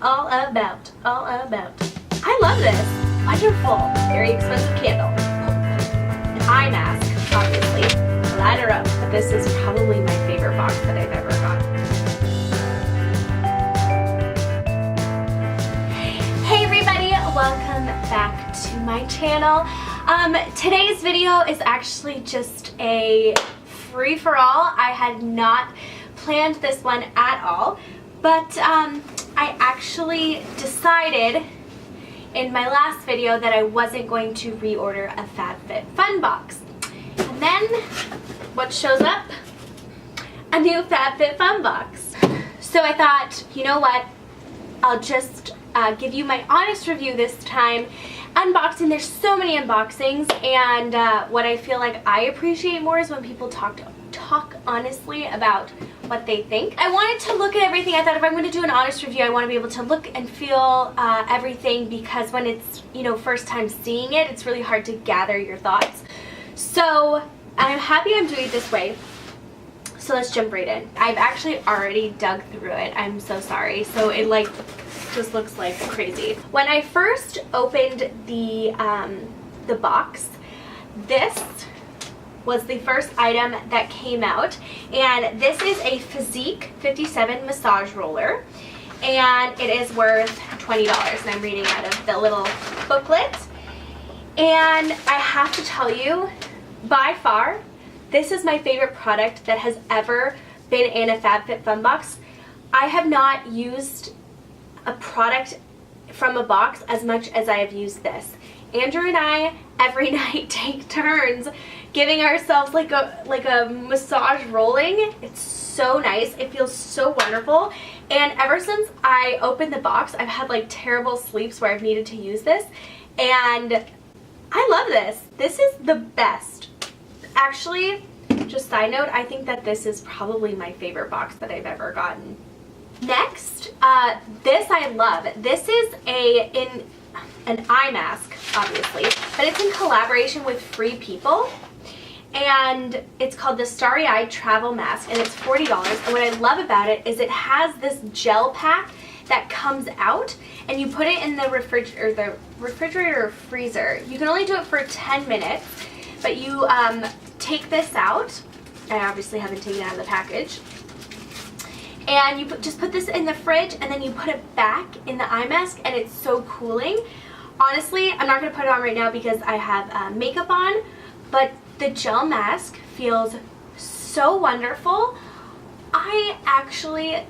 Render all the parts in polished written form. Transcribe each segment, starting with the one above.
All about. I love this. Wonderful. Very expensive candle. An eye mask, obviously. Light her up. But this is probably my favorite box that I've ever gotten. Hey everybody, welcome back to my channel. Today's video is actually just a free-for-all. I had not planned this one at all, but I actually decided in my last video that I wasn't going to reorder a FABFITFUN box. And then what shows up? A new FABFITFUN box. So I thought, you know what? I'll just give you my honest review this time. Unboxing, there's so many unboxings, and what I feel like I appreciate more is when people talk honestly about what they think. I wanted to look at everything. I thought if I'm going to do an honest review, I want to be able to look and feel everything, because when it's, you know, first time seeing it, it's really hard to gather your thoughts. So I'm happy I'm doing it this way. So let's jump right in. I've actually already dug through it. I'm so sorry. So it like just looks like crazy. When I first opened the box, this was the first item that came out, and this is a Physique 57 massage roller, and it is worth $20, and I'm reading out of the little booklet. And I have to tell you, by far, this is my favorite product that has ever been in a FABFITFUN box. I have not used a product from a box as much as I have used this. Andrew and I every night take turns giving ourselves like a massage rolling. It's so nice. It feels so wonderful. And ever since I opened the box, I've had like terrible sleeps where I've needed to use this, and I love this. This is the best. Actually, just side note, I think that this is probably my favorite box that I've ever gotten. Next, this I love. This is an eye mask, obviously, but it's in collaboration with Free People, and it's called the Starry Eye Travel Mask, and it's $40. And what I love about it is it has this gel pack that comes out, and you put it in the refrigerator or freezer. You can only do it for 10 minutes, but you take this out. I obviously haven't taken it out of the package. And you just put this in the fridge, and then you put it back in the eye mask, and it's so cooling. Honestly, I'm not going to put it on right now because I have makeup on, but the gel mask feels so wonderful. I actually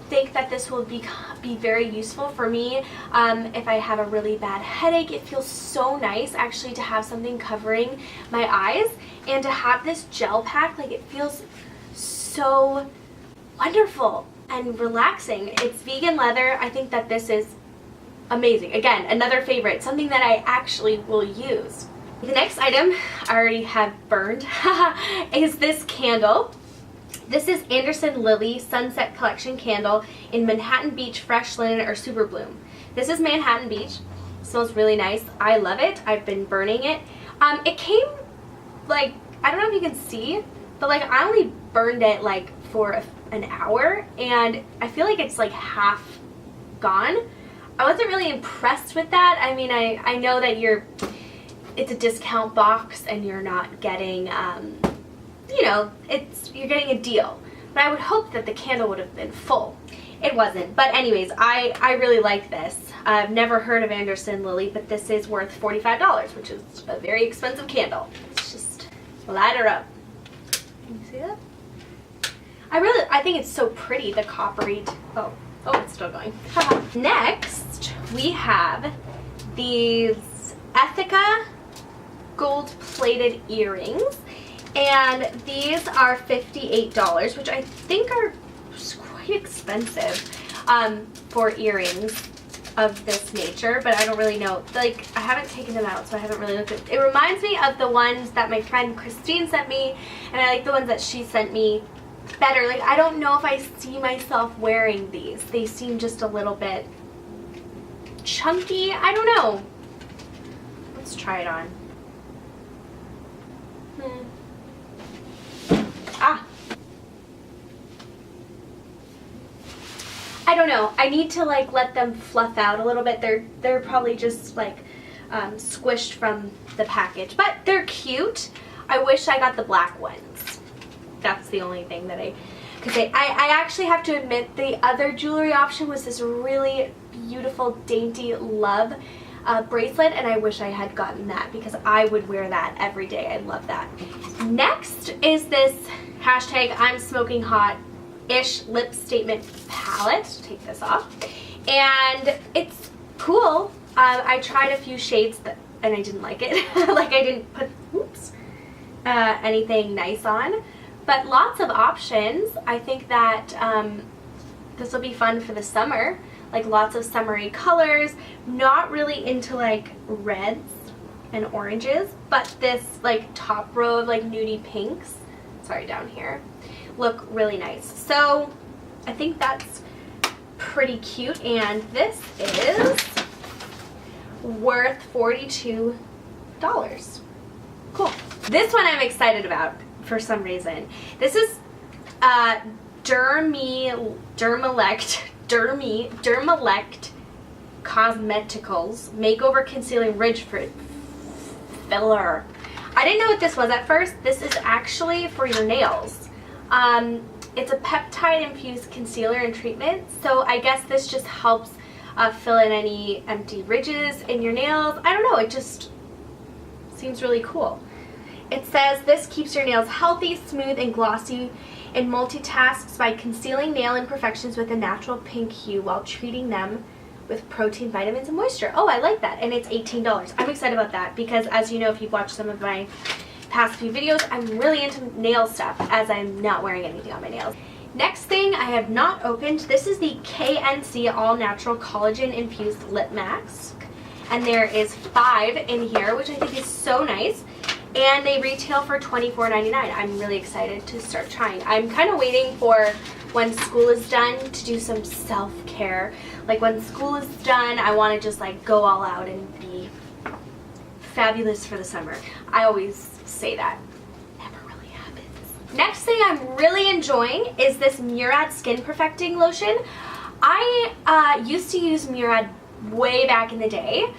think that this will be very useful for me if I have a really bad headache. It feels so nice actually to have something covering my eyes, and to have this gel pack, like, it feels so wonderful and relaxing. It's vegan leather. I think that this is amazing. Again, another favorite, something that I actually will use. The next item I already have burned is this candle. This is Anderson Lily Sunset Collection candle in Manhattan Beach Fresh Linen or Super Bloom. This is Manhattan Beach. It smells really nice. I love it. I've been burning it. It came like, I don't know if you can see, but like I only burned it like for an hour, and I feel like it's like half gone. I wasn't really impressed with that. I mean, I know that it's a discount box and you're not getting, you know, you're getting a deal. But I would hope that the candle would have been full. It wasn't. But anyways, I really like this. I've never heard of Anderson Lily, but this is worth $45, which is a very expensive candle. Let's just light her up. Can you see that? I think it's so pretty, the coppery. Oh, it's still going. Next, we have these Ethica gold-plated earrings, and these are $58, which I think are quite expensive for earrings of this nature, but I don't really know. Like, I haven't taken them out, so I haven't really looked at it. It reminds me of the ones that my friend Christine sent me, and I like the ones that she sent me better. Like, I don't know if I see myself wearing these. They seem just a little bit chunky. I don't know. Let's try it on. I don't know. I need to like let them fluff out a little bit. They're probably just like squished from the package, but they're cute. I wish I got the black ones. That's the only thing that I actually have to admit the other jewelry option was this really beautiful dainty love bracelet, and I wish I had gotten that because I would wear that every day. I love that. Next is this hashtag I'm smoking hot-ish lip statement palette. Take this off. And it's cool. I tried a few shades and I didn't like it. Like I didn't put anything nice on. But lots of options. I think that this will be fun for the summer. Like lots of summery colors. Not really into like reds and oranges, but this like top row of like nudie pinks, sorry, down here, look really nice. So I think that's pretty cute, and this is worth $42. Cool. This one I'm excited about for some reason. This is Dermalect Cosmeticals Makeover Concealing Ridge Filler. I didn't know what this was at first. This is actually for your nails. It's a peptide infused concealer and treatment, so I guess this just helps fill in any empty ridges in your nails. I don't know, it just seems really cool. It says this keeps your nails healthy, smooth, and glossy and multitasks by concealing nail imperfections with a natural pink hue while treating them with protein, vitamins, and moisture. Oh, I like that. And it's $18. I'm excited about that because, as you know, if you've watched some of my past few videos, I'm really into nail stuff as I'm not wearing anything on my nails. Next thing I have not opened, this is the KNC All Natural Collagen Infused Lip Mask. And there is 5 in here, which I think is so nice. And they retail for $24.99. I'm really excited to start trying. I'm kind of waiting for when school is done to do some self-care. Like when school is done, I want to just like go all out and be fabulous for the summer. I always say that. Never really happens. Next thing I'm really enjoying is this Murad Skin Perfecting Lotion. I used to use Murad way back in the day.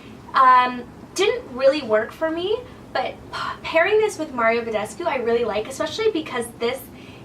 Didn't really work for me. But pairing this with Mario Badescu I really like, especially because this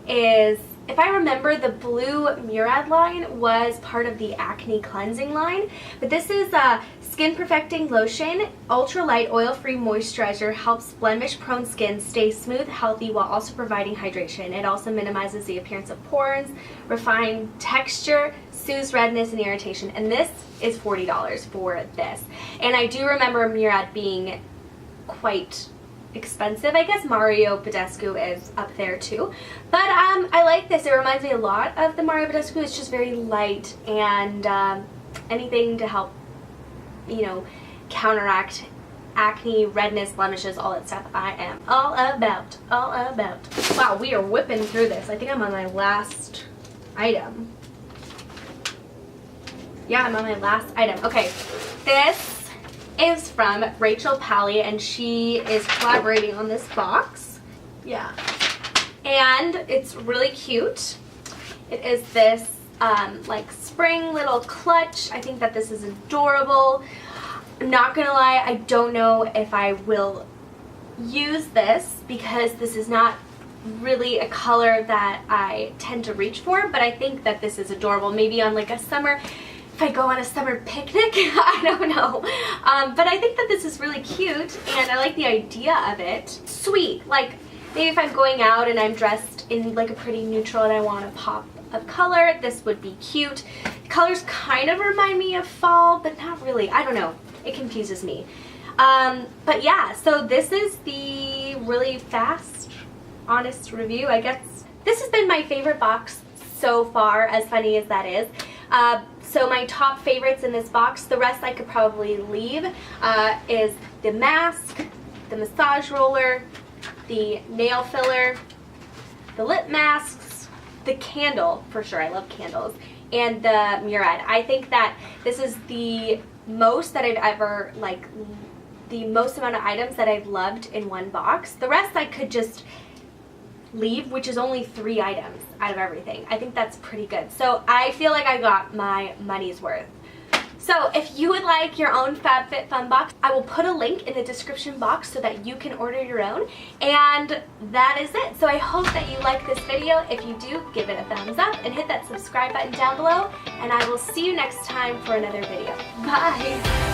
is, if I remember, the blue Murad line was part of the acne cleansing line. But this is a Skin Perfecting Lotion, ultra light oil-free moisturizer, helps blemish-prone skin stay smooth, healthy, while also providing hydration. It also minimizes the appearance of pores, refine texture, soothes redness and irritation. And this is $40 for this. And I do remember Murad being quite expensive. I guess Mario Badescu is up there too, but I like this. It reminds me a lot of the Mario Badescu. It's just very light, and anything to help, you know, counteract acne, redness, blemishes, all that stuff I am all about. Wow, we are whipping through this. I think I'm on my last item. Yeah, I'm on my last item. Okay, this is from Rachel Pally, and she is collaborating on this box. Yeah. And it's really cute. It is this like spring little clutch. I think that this is adorable. I'm not gonna lie, I don't know if I will use this because this is not really a color that I tend to reach for, but I think that this is adorable. Maybe on like a summer, if I go on a summer picnic, I don't know. But I think that this is really cute, and I like the idea of it. Sweet, like maybe if I'm going out and I'm dressed in like a pretty neutral and I want a pop of color, this would be cute. The colors kind of remind me of fall, but not really. I don't know. It confuses me. But yeah, so this is the really fast, honest review, I guess. This has been my favorite box so far, as funny as that is. So my top favorites in this box, the rest I could probably leave, is the mask, the massage roller, the nail filler, the lip masks, the candle, for sure, I love candles, and the Murad. I think that this is the most that I've ever, like, the most amount of items that I've loved in one box. The rest I could just leave, which is only 3 items out of everything. I think that's pretty good. So I feel like I got my money's worth. So if you would like your own FabFitFun box, I will put a link in the description box so that you can order your own. And that is it. So I hope that you like this video. If you do, give it a thumbs up and hit that subscribe button down below. And I will see you next time for another video. Bye!